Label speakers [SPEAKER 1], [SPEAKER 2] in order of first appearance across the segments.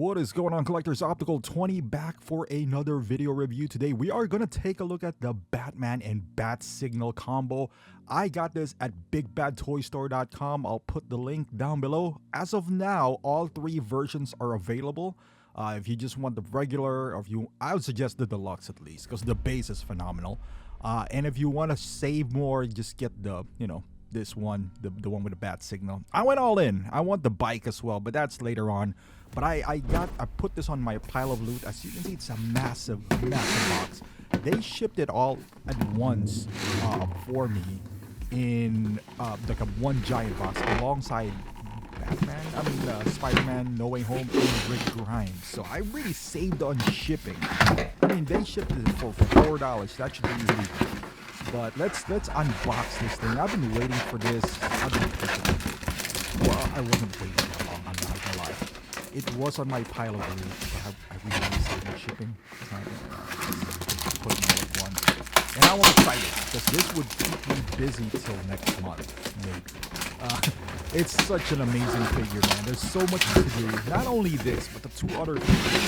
[SPEAKER 1] What is going on, collectors? Optical 20 back for another video review. Today we are going to take a look at the Batman and Bat Signal combo. I got this at bigbadtoystore.com. I'll put the link down below. As of now, all three versions are available. If you just want the regular, or I would suggest the deluxe at least, because the base is phenomenal. And if you want to save more, just get the, this one, the one with the bat signal. I went all in. I want the bike as well, but that's later on. But I put this on my pile of loot. As you can see, it's a massive box. They shipped it all at once for me in like a one giant box alongside Spider-Man, No Way Home, and Rick Grimes. So I really saved on shipping. I mean, they shipped it for $4. That should be easy. But let's unbox this thing. I've been waiting for this. I've been patient. Well, I wasn't waiting that long. I'm not gonna lie. It was on my pile of loot, but I really saved on shipping. Put it all at once. And I want to try this because this would keep me busy till next month, maybe. It's such an amazing figure, man. There's so much to do. Not only this, but the two other figures,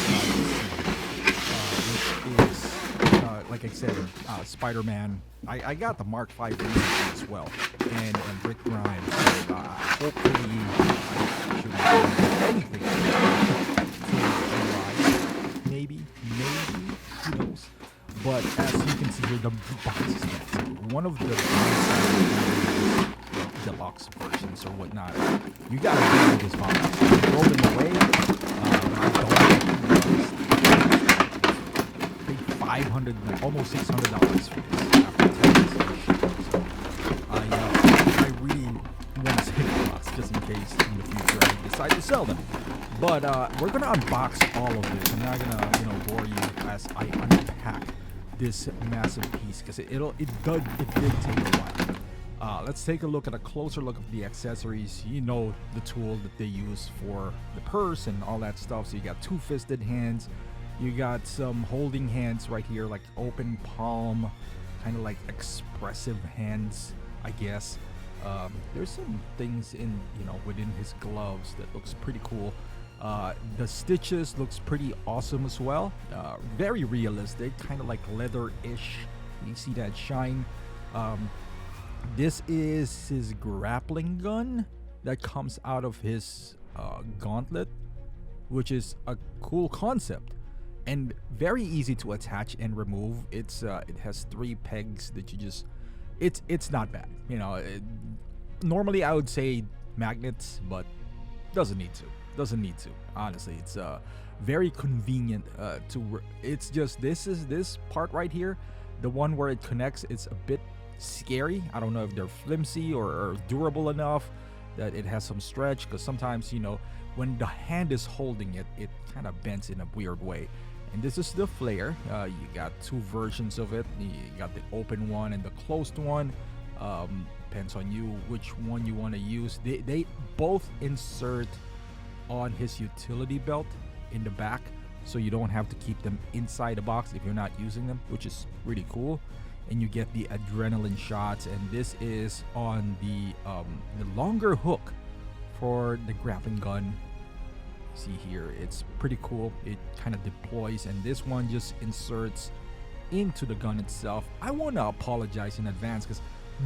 [SPEAKER 1] which is, like I said, Spider-Man. I got the Mark V as well, and Rick Grimes. Hopefully, I should do anything. Maybe, who knows? But as you can see here, the box is massive. One of the deluxe versions or whatnot. You gotta do this box. Throw them away. I paid $500, almost $600 for this. After taxes and shipping. So I really want to save the box just in case in the future I decide to sell them. But we're gonna unbox all of this. I'm not gonna bore you as I unpack this massive piece because it did take a while. Let's take a look at a closer look of the accessories. The tool that they use for the purse and all that stuff. So you got two-fisted hands. You got some holding hands right here, like open palm, kind of like expressive hands, I guess. There's some things in within his gloves that looks pretty cool. The stitches looks pretty awesome as well. Very realistic, kind of like leather-ish. You see that shine. This is his grappling gun that comes out of his gauntlet, which is a cool concept and very easy to attach and remove. It has 3 pegs that you just. It's not bad. Normally I would say magnets, but doesn't need to. Honestly, it's very convenient it's just this part right here, the one where it connects. It's a bit scary. I don't know if they're flimsy or durable enough that it has some stretch, because sometimes when the hand is holding it, it kind of bends in a weird way. And this is the flare. You got 2 versions of it. You got the open one and the closed one. Depends on you which one you want to use. They both insert on his utility belt in the back, so you don't have to keep them inside the box if you're not using them, which is really cool. And you get the adrenaline shots, and this is on the longer hook for the grappling gun. See here, it's pretty cool. It kind of deploys, and this one just inserts into the gun itself. I want to apologize in advance because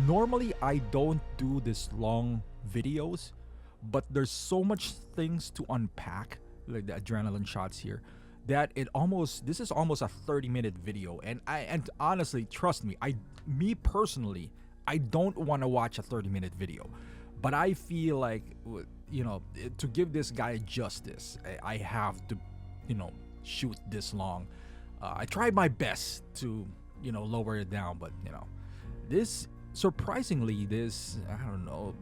[SPEAKER 1] normally I don't do this long videos, but there's so much things to unpack, like the adrenaline shots here, that this is almost a 30-minute video. And honestly, trust me, me personally, I don't want to watch a 30-minute video, but I feel like to give this guy justice, I have to shoot this long. I tried my best to lower it down, but this surprisingly, this, I don't know,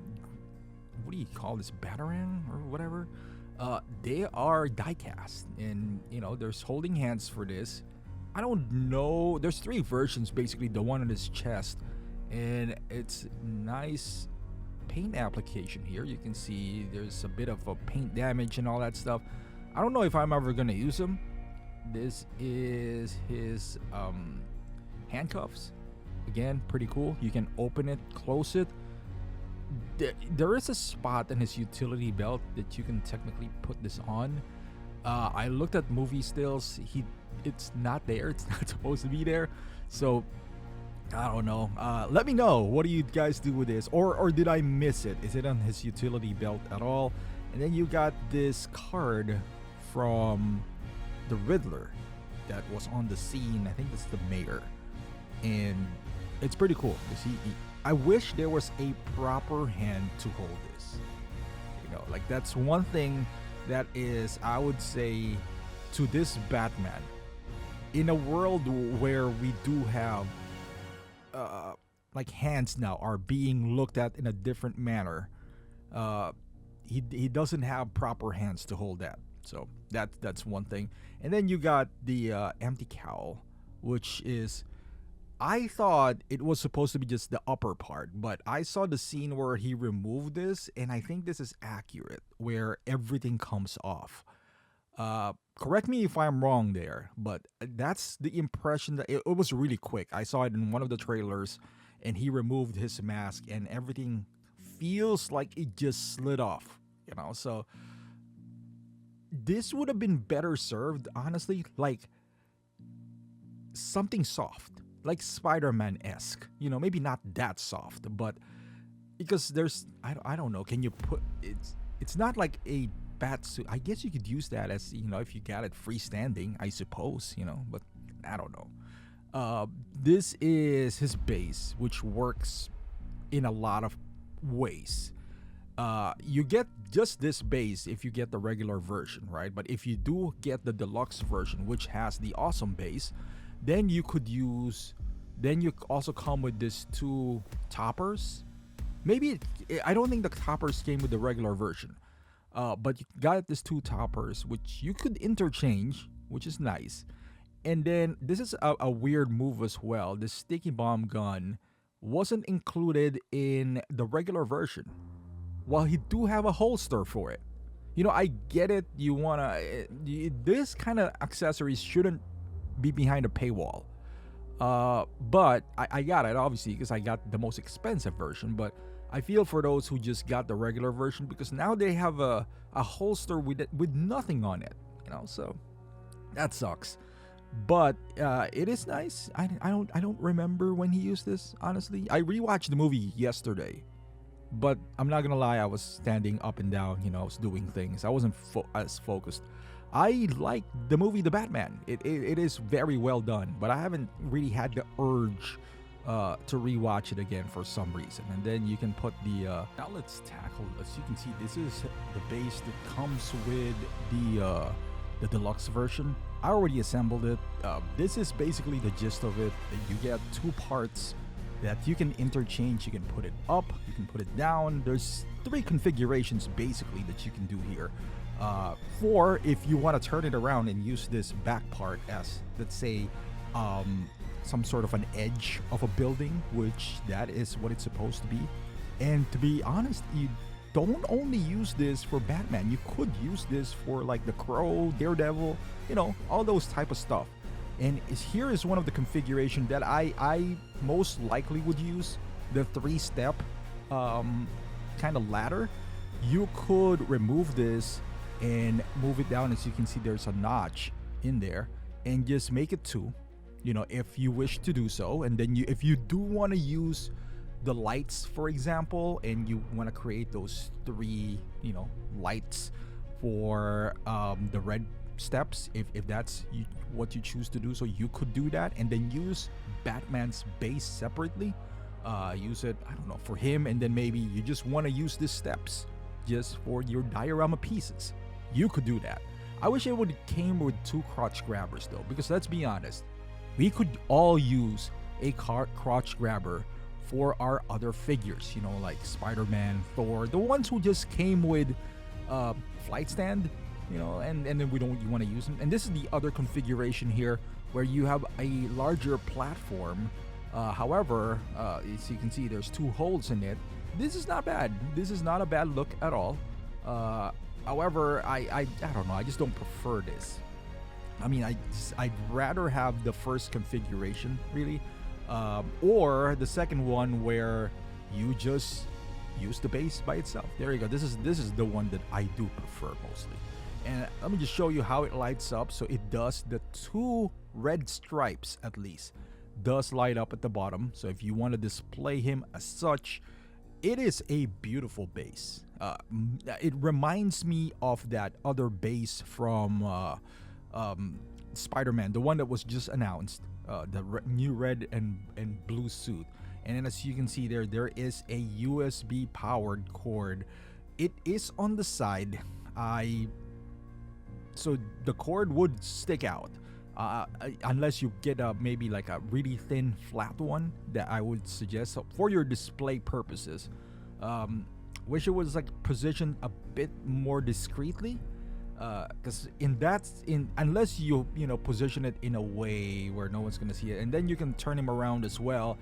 [SPEAKER 1] what do you call this, batarang or whatever, they are die cast, and there's holding hands for this. I don't know, there's 3 versions basically. The one on his chest, and it's nice paint application here. You can see there's a bit of a paint damage and all that stuff. I don't know if I'm ever gonna use them. This is his handcuffs. Again, pretty cool. You can open it, close it. There is a spot in his utility belt that you can technically put this on. I looked at movie stills. It's not there. It's not supposed to be there. So I don't know. Let me know. What do you guys do with this? Or did I miss it? Is it on his utility belt at all? And then you got this card from the Riddler that was on the scene. I think that's the mayor. And it's pretty cool. I wish there was a proper hand to hold this. Like that's one thing that is, I would say, to this Batman. In a world where we do have like hands now are being looked at in a different manner, he doesn't have proper hands to hold that. So that's one thing. And then you got the empty cowl, which is, I thought it was supposed to be just the upper part, but I saw the scene where he removed this, and I think this is accurate, where everything comes off. Correct me if I'm wrong there, but that's the impression that it was really quick. I saw it in one of the trailers, and he removed his mask, and everything feels like it just slid off. So this would have been better served, honestly, like something soft. Like Spider-Man-esque, maybe not that soft, but because there's, I don't know, can you put, it's not like a bat suit. I guess you could use that as, if you got it freestanding, I suppose, but I don't know. This is his base, which works in a lot of ways. You get just this base if you get the regular version, right? But if you do get the deluxe version, which has the awesome base, then you also come with these two toppers. Maybe, I don't think the toppers came with the regular version. But you got these two toppers, which you could interchange, which is nice. And then this is a weird move as well. The sticky bomb gun wasn't included in the regular version, while he do have a holster for it. I get it. You wanna, this kind of accessories shouldn't be behind a paywall, but I got it obviously because I got the most expensive version. But I feel for those who just got the regular version, because now they have a holster with nothing on it, so that sucks. But it is nice. I don't remember when he used this, honestly. I rewatched the movie yesterday, but I'm not gonna lie, I was standing up and down, I was doing things. I wasn't as focused. I like the movie The Batman. It is very well done, but I haven't really had the urge to rewatch it again for some reason. And then you can put the now let's tackle, as you can see, this is the base that comes with the deluxe version. I already assembled it. This is basically the gist of it. You get two parts that you can interchange. You can put it up, you can put it down. There's 3 configurations basically that you can do here. For if you want to turn it around and use this back part as, let's say, some sort of an edge of a building, which that is what it's supposed to be. And to be honest, you don't only use this for Batman. You could use this for like the Crow, Daredevil, all those type of stuff. And here is one of the configuration that I most likely would use, the 3-step kind of ladder. You could remove this and move it down. As you can see, there's a notch in there, and just make it 2, if you wish to do so. And then if you do want to use the lights, for example, and you want to create those 3 lights for the red steps, if that's what you choose to do, so you could do that, and then use Batman's base separately. Use it, I don't know, for him, and then maybe you just want to use the steps just for your diorama pieces. You could do that. I wish it would came with 2 crotch grabbers though, because let's be honest, we could all use a crotch grabber for our other figures, like Spider-Man, Thor, the ones who just came with flight stand, and then you want to use them. And this is the other configuration here, where you have a larger platform. However, as you can see, there's 2 holes in it. This is not bad. This is not a bad look at all. However, I don't know. I just don't prefer this. I mean, I'd rather have the first configuration, really, or the second one where you just use the base by itself. There you go. This is the one that I do prefer mostly. And let me just show you how it lights up. So it does, the two red stripes at least does light up at the bottom. So if you want to display him as such, it is a beautiful base. It reminds me of that other base from Spider-Man, the one that was just announced, the new red and blue suit. And then as you can see there is a USB powered cord. It is on the side. So the cord would stick out, unless you get maybe like a really thin flat one that I would suggest. So for your display purposes, wish it was like positioned a bit more discreetly, because unless you position it in a way where no one's gonna see it, and then you can turn him around as well.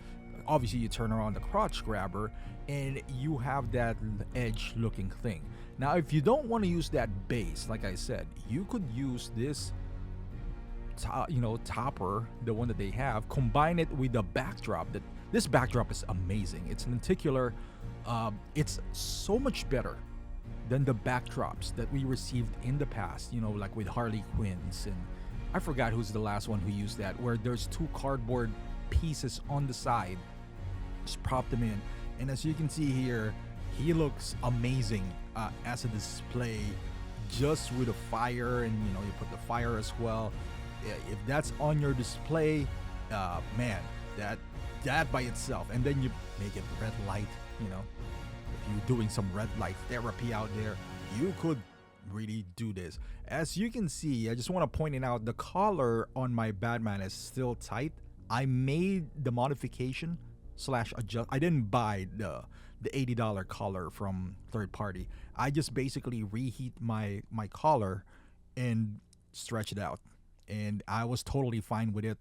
[SPEAKER 1] Obviously you turn around the crotch grabber and you have that edge looking thing. Now if you don't want to use that base, like I said, you could use this topper, the one that they have, combine it with the backdrop. This backdrop is amazing. It's lenticular. It's so much better than the backdrops that we received in the past, like with Harley Quinn's, and I forgot who's the last one who used that, where there's two cardboard pieces on the side. Just prop them in, and as you can see here, he looks amazing as a display, just with a fire, and you put the fire as well. If that's on your display, man, that by itself, and then you make it red light, if you're doing some red light therapy out there, you could really do this. As you can see, I just want to point it out, the collar on my Batman is still tight. I made the modification / adjust. I didn't buy the $80 collar from third party. I just basically reheat my collar and stretch it out, and I was totally fine with it.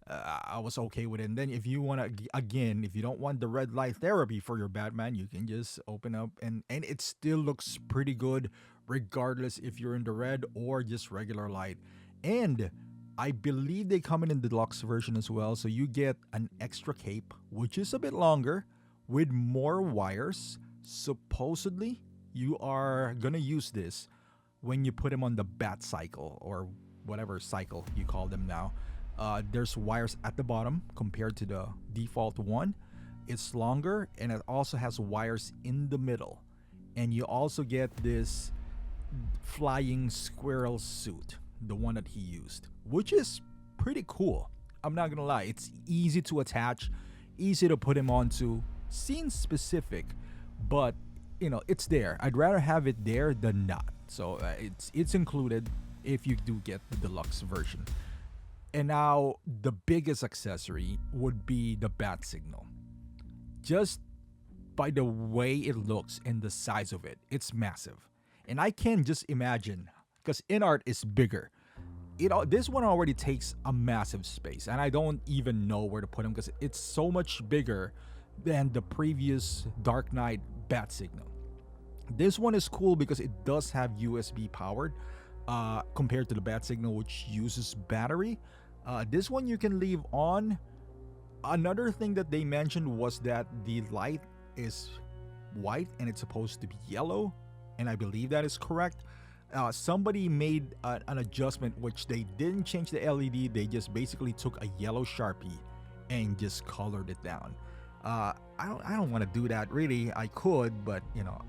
[SPEAKER 1] I was okay with it. And then if you want to, again, if you don't want the red light therapy for your Batman, you can just open up and it still looks pretty good regardless if you're in the red or just regular light. And I believe they come in the deluxe version as well, so you get an extra cape, which is a bit longer, with more wires. Supposedly, you are gonna use this when you put them on the bat cycle, or whatever cycle you call them now. There's wires at the bottom compared to the default one. It's longer, and it also has wires in the middle. And you also get this flying squirrel suit, the one that he used, which is pretty cool. I'm not gonna lie, it's easy to attach, easy to put him onto, scene specific, but it's there. I'd rather have it there than not. So it's included if you do get the deluxe version. And now the biggest accessory would be the bat signal. Just by the way it looks and the size of it, it's massive. And I can just imagine, because InArt is bigger, this one already takes a massive space, and I don't even know where to put them because it's so much bigger than the previous Dark Knight bat signal. This one is cool because it does have USB powered, compared to the bat signal, which uses battery. This one you can leave on. Another thing that they mentioned was that the light is white and it's supposed to be yellow, and I believe that is correct. Somebody made an adjustment, which they didn't change the LED. They just basically took a yellow Sharpie and just colored it down. I don't want to do that really. I could, but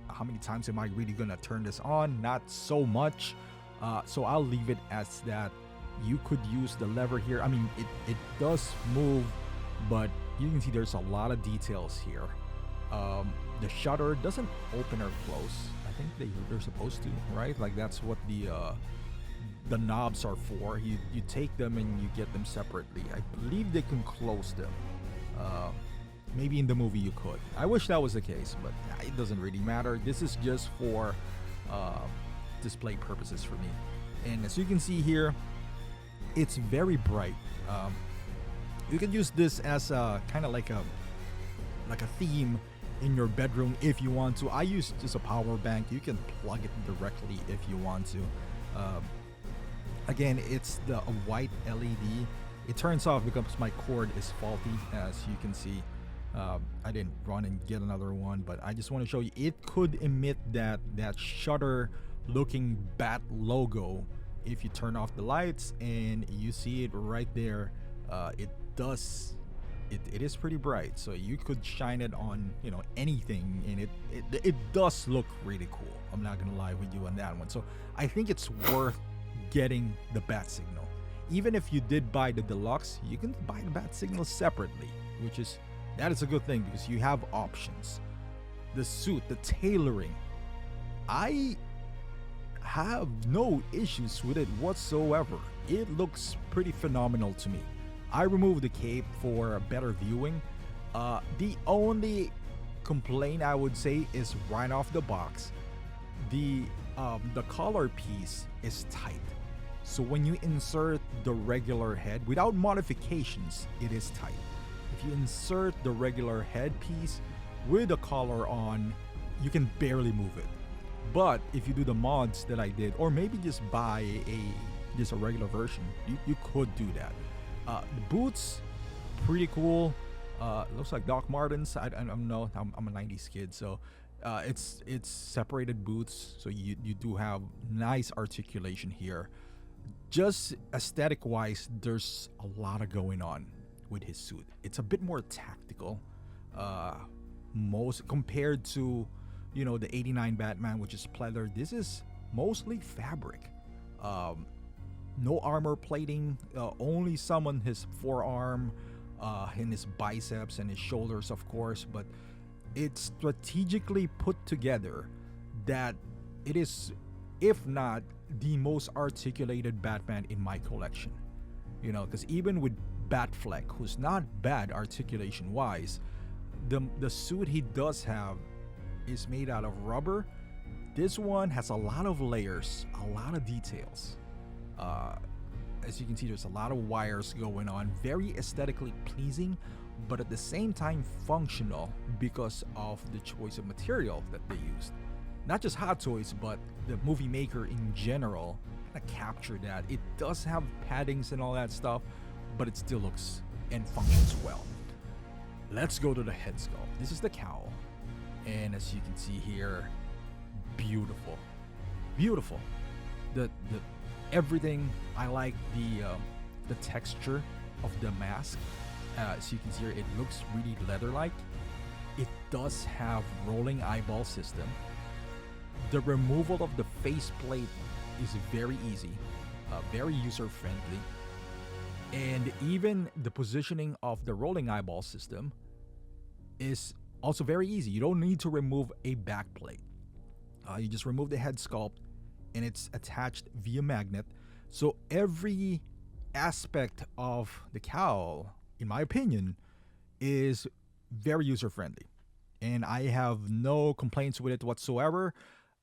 [SPEAKER 1] how many times am I really gonna turn this on? Not so much. So I'll leave it as that. You could use the lever here. I mean, it does move, but you can see there's a lot of details here. The shutter doesn't open or close. I think they're supposed to, right? Like that's what the knobs are for. You take them and you get them separately. I believe they can close them. Maybe in the movie you could. I wish that was the case, but it doesn't really matter. This is just for display purposes for me. And as you can see here, it's very bright. You can use this as a kind of like a theme in your bedroom if you want to. I use just a power bank. You can plug it directly if you want to. Again, it's the white LED. It turns off because my cord is faulty, as you can see. I didn't run and get another one, but I just want to show you it could emit that shutter looking bat logo. If you turn off the lights and you see it right there, it does. It is pretty bright, so you could shine it on anything, and it does look really cool. I'm not gonna lie with you on that one. So I think it's worth getting the bat signal. Even if you did buy the deluxe, you can buy the bat signal separately, that is a good thing because you have options. The suit, the tailoring, I have no issues with it whatsoever. It looks pretty phenomenal to me. I removed the cape for better viewing. The only complaint I would say is right off the box, the collar piece is tight. So when you insert the regular head without modifications, it is tight. If you insert the regular headpiece with the collar on, you can barely move it. But if you do the mods that I did, or maybe just buy a regular version, you could do that. The boots, pretty cool. Looks like Doc Martens. I don't know. I'm a 90s kid, so it's separated boots. So you do have nice articulation here. Just aesthetic wise, there's a lot of going on with his suit. It's a bit more tactical, most compared to the 89 Batman, which is pleather. This is mostly fabric. No armor plating, only some on his forearm, in his biceps and his shoulders, of course, but it's strategically put together that it is, if not the most articulated Batman in my collection. Because even with Batfleck, who's not bad articulation wise, the suit he does have is made out of rubber. This one has a lot of layers, a lot of details. As you can see, there's a lot of wires going on, very aesthetically pleasing, but at the same time functional because of the choice of material that they used. Not just Hot Toys, but the movie maker in general kind of captured that. It does have paddings and all that stuff, but it still looks and functions well. Let's go to the head sculpt. This is the cowl, and as you can see here, beautiful. The everything. I like the texture of the mask. As you can see here, it looks really leather-like. It does have rolling eyeball system. The removal of the faceplate is very easy, very user-friendly, and even the positioning of the rolling eyeball system is also very easy. You don't need to remove a backplate. You just remove the head sculpt, and it's attached via magnet. So every aspect of the cowl, in my opinion, is very user-friendly, and I have no complaints with it whatsoever.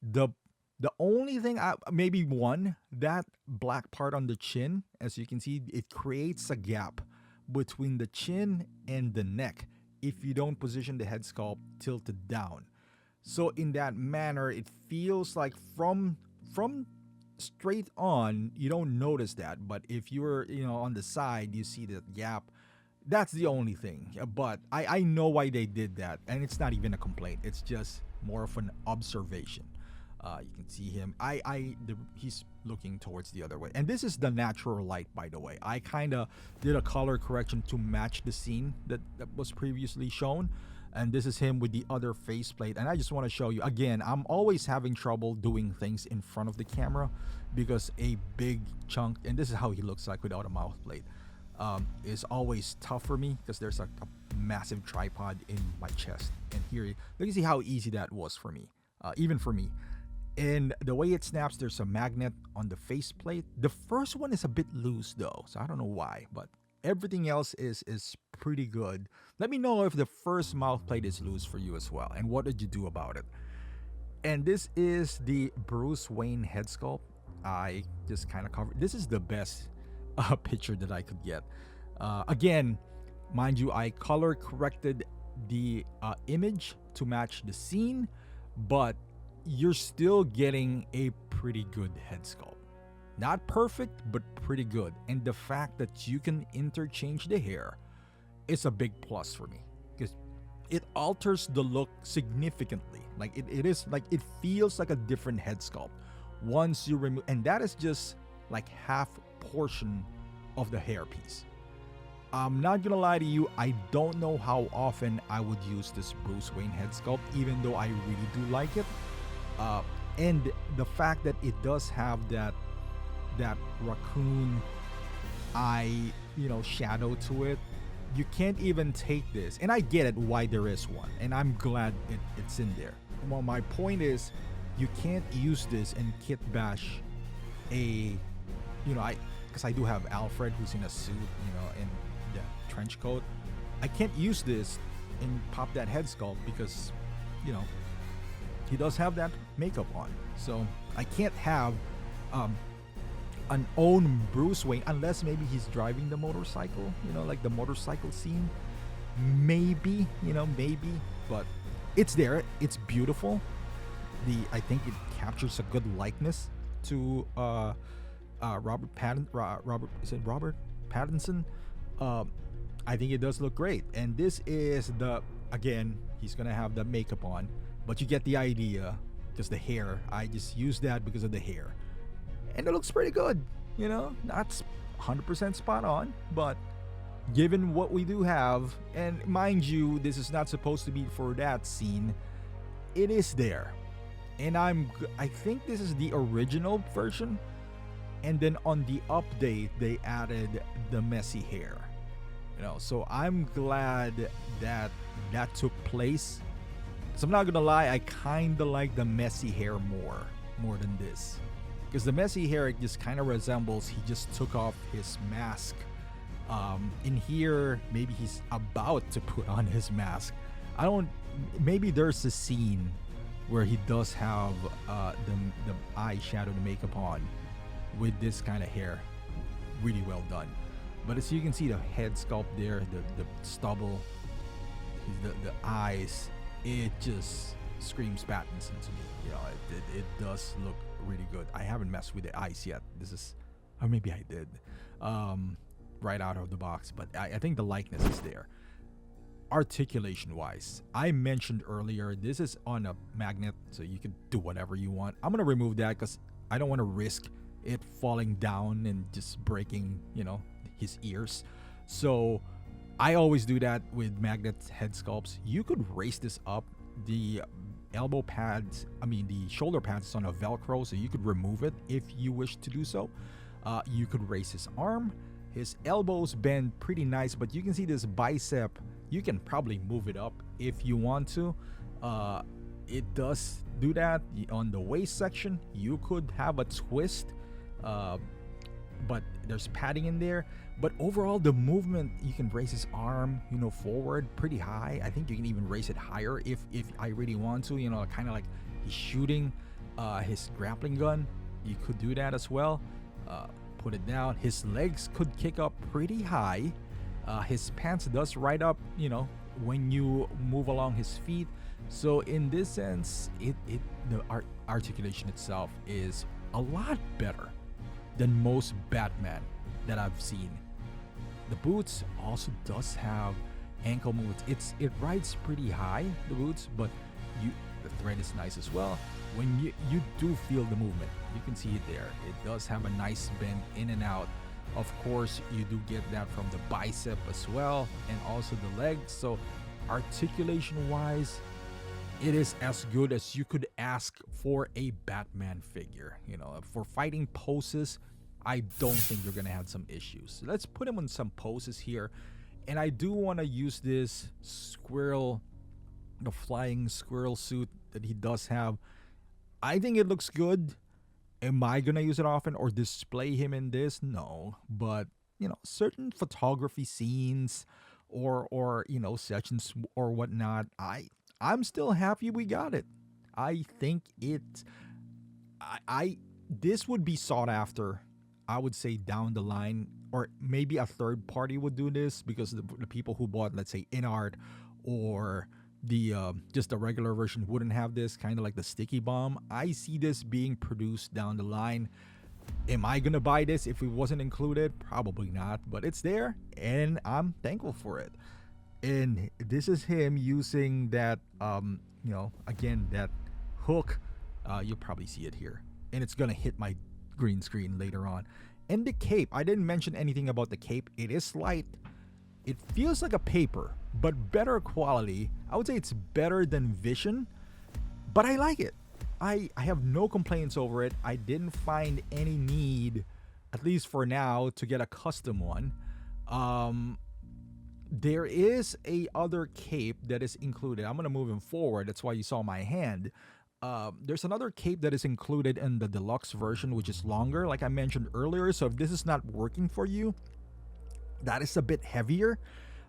[SPEAKER 1] The only thing, maybe one, that black part on the chin, as you can see, it creates a gap between the chin and the neck if you don't position the head sculpt tilted down. So in that manner, it feels like from straight on, you don't notice that. But if you're on the side, you see the gap. That's the only thing. But I know why they did that, and it's not even a complaint. It's just more of an observation. You can see him. He's looking towards the other way. And this is the natural light, by the way. I kind of did a color correction to match the scene that was previously shown. And this is him with the other faceplate. And I just want to show you, again, I'm always having trouble doing things in front of the camera because a big chunk, and this is how he looks like without a mouth plate, is always tough for me because there's a massive tripod in my chest. And here, you can see how easy that was for me, even for me. And the way it snaps, there's a magnet on the faceplate. The first one is a bit loose though, so I don't know why, but everything else is pretty good. Let me know if the first mouth plate is loose for you as well, and what did you do about it. And this is the Bruce Wayne head sculpt. I just kind of covered. This is the best picture that I could get. Again, mind you, I color corrected the image to match the scene, but you're still getting a pretty good head sculpt. Not perfect, but pretty good. And the fact that you can interchange the hair is a big plus for me because it alters the look significantly. Like it feels like a different head sculpt Once you remove, and that is just like half portion of the hairpiece. I'm not gonna lie to you, I don't know how often I would use this Bruce Wayne head sculpt, even though I really do like it. And the fact that it does have that raccoon eye, shadow to it, you can't even take this. And I get it why there is one, and I'm glad it's in there. Well, my point is, you can't use this and kit bash because I do have Alfred who's in a suit, in the trench coat. I can't use this and pop that head sculpt because, he does have that makeup on. So I can't have an own Bruce Wayne unless maybe he's driving the motorcycle, like the motorcycle scene. Maybe, but it's there. It's beautiful. I think it captures a good likeness to Robert Pattinson. I think it does look great. And this is again, he's gonna have the makeup on, but you get the idea. Just the hair. I just use that because of the hair. And it looks pretty good. Not 100% spot on, but given what we do have, and mind you, this is not supposed to be for that scene, it is there. And I think this is the original version, and then on the update they added the messy hair. So I'm glad that took place. So I'm not gonna lie, I kinda like the messy hair more than this, because the messy hair, it just kind of resembles he just took off his mask. In here, maybe he's about to put on his mask. Maybe there's a scene where he does have the eyeshadow, the makeup on with this kind of hair. Really well done. But as you can see, the head sculpt there, the stubble, the eyes, it just screams Pattinson to me. It does look really good. I haven't messed with the eyes yet. Or maybe I did, right out of the box. But I think the likeness is there. Articulation wise, I mentioned earlier, this is on a magnet, so you can do whatever you want. I'm gonna remove that because I don't want to risk it falling down and just breaking, his ears. So I always do that with magnet head sculpts. You could raise this up. The the shoulder pads is on a Velcro, so you could remove it if you wish to do so. You could raise his arm. His elbows bend pretty nice, but you can see this bicep. You can probably move it up if you want to. It does do that. On the waist section, you could have a twist, but there's padding in there. But overall, the movement, you can raise his arm, forward pretty high. I think you can even raise it higher if I really want to, kind of like he's shooting his grappling gun. You could do that as well. Put it down. His legs could kick up pretty high. His pants does ride up, when you move along his feet. So in this sense, the articulation itself is a lot better than most Batman that I've seen. The boots also does have ankle movements. It rides pretty high, the boots, but the thread is nice as well. When you do feel the movement, you can see it there. It does have a nice bend in and out. Of course, you do get that from the bicep as well, and also the legs. So articulation wise, it is as good as you could ask for a Batman figure. For fighting poses, I don't think you're gonna have some issues. So let's put him on some poses here. And I do want to use this the flying squirrel suit that he does have. I think it looks good. Am I gonna use it often or display him in this? No, but certain photography scenes or sessions or whatnot, I'm still happy we got it. I think this would be sought after, I would say, down the line, or maybe a third party would do this, because the people who bought, let's say, InArt or the just the regular version wouldn't have this, kind of like the sticky bomb. I see this being produced down the line. Am I gonna buy this if it wasn't included? Probably not, but it's there and I'm thankful for it. And this is him using that again, that hook. You'll probably see it here. and it's gonna hit my green screen later on. And the cape, I didn't mention anything about the cape. It is light. It feels like a paper, but better quality. I would say it's better than Vision, but I like it. I have no complaints over it. I didn't find any need, at least for now, to get a custom one. There is a other cape that is included. I'm gonna move him forward. That's why you saw my hand. There's another cape that is included in the deluxe version, which is longer, like I mentioned earlier. So if this is not working for you, that is a bit heavier.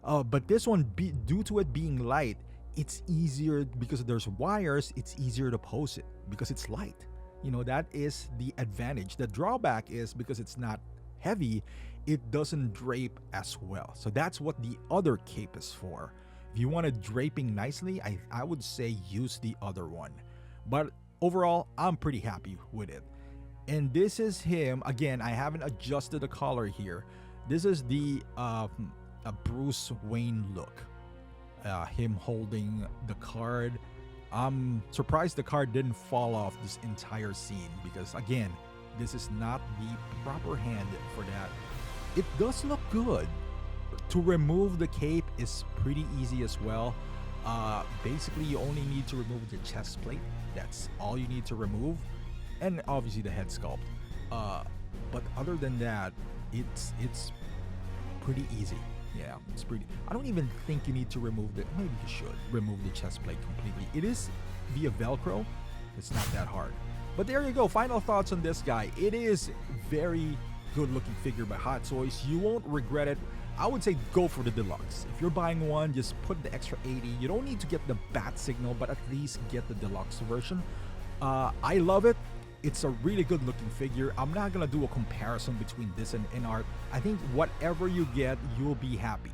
[SPEAKER 1] But this one, due to it being light, it's easier because there's wires. It's easier to pose it because it's light. You know, that is the advantage. The drawback is because it's not heavy, it doesn't drape as well. So that's what the other cape is for. If you want it draping nicely, I would say use the other one. But overall, I'm pretty happy with it. And this is him. Again, I haven't adjusted the color here. This is the Bruce Wayne look. Him holding the card. I'm surprised the card didn't fall off this entire scene because, again, this is not the proper hand for that. It does look good. To remove the cape is pretty easy as well. Basically, you only need to remove the chest plate. That's all you need to remove, and obviously the head sculpt. But other than that, it's pretty easy. Yeah, it's pretty. I don't even think you need to remove the. Maybe you should remove the chest plate completely. It is via Velcro. It's not that hard. But there you go. Final thoughts on this guy. It is very good looking figure by Hot Toys. You won't regret it. I would say go for the deluxe. If you're buying one, just put the extra 80. You don't need to get the bat signal, but at least get the deluxe version. I love it. It's a really good looking figure. I'm not gonna do a comparison between this and InArt. I think whatever you get, you'll be happy.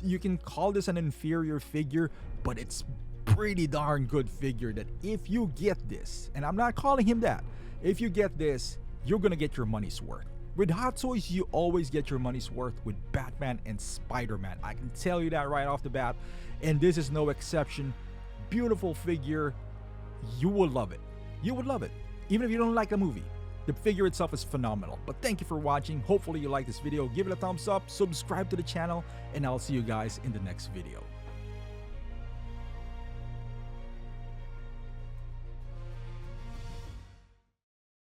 [SPEAKER 1] You can call this an inferior figure, but it's pretty darn good figure that if you get this, and I'm not calling him that, if you get this, you're gonna get your money's worth. With Hot Toys, you always get your money's worth with Batman and Spider-Man. I can tell you that right off the bat, and this is no exception. Beautiful figure. You will love it. You would love it, even if you don't like the movie. The figure itself is phenomenal. But thank you for watching. Hopefully you like this video. Give it a thumbs up, subscribe to the channel, and I'll see you guys in the next video.